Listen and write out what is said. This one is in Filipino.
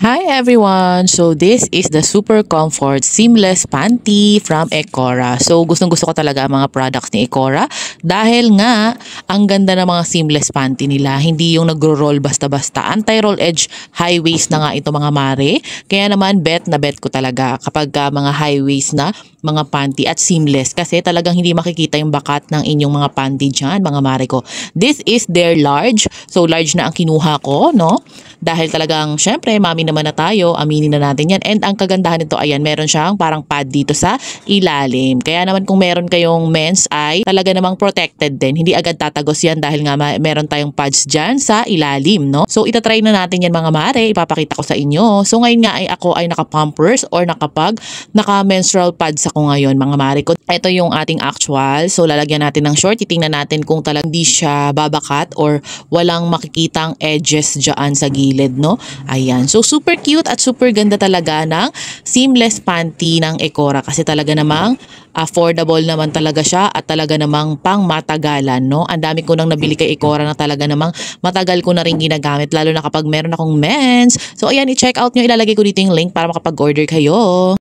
Hi everyone! So this is the Super Comfort Seamless Panty from Ecora. So gustong-gusto ko talaga ang mga products ni Ecora dahil nga ang ganda ng mga seamless panty nila. Hindi yung nagro-roll basta-basta. Anti-roll edge high waist na nga ito mga mare. Kaya naman bet na bet ko talaga kapag mga high waist na mga panty at seamless kasi talagang hindi makikita yung bakat ng inyong mga panty dyan mga mare ko. This is their large. So large na ang kinuha ko, no? Dahil talagang syempre mami naman na tayo, aminin na natin yan. And ang kagandahan nito, ayan, meron siyang parang pad dito sa ilalim. Kaya naman kung meron kayong men's ay talaga namang protected din. Hindi agad tatagos yan dahil nga meron tayong pads dyan sa ilalim, no? So itatry na natin yan mga mare, ipapakita ko sa inyo. So ngayon nga ay ako ay naka-pampers or naka-menstrual pads ako ngayon mga mare ko. Ito yung ating actual. So lalagyan natin ng short, titingnan natin kung talagang hindi siya babakat or walang makikitang edges dyan sa gilid, no? Ayan. So super cute at super ganda talaga ng seamless panty ng Ecora kasi talaga namang affordable naman talaga siya at talaga namang pang matagalan, no? Ang dami ko nang nabili kay Ecora na talaga namang matagal ko na rin ginagamit lalo na kapag meron akong mens. So ayan, i-check out nyo. Ilalagay ko dito yung link para makapag-order kayo.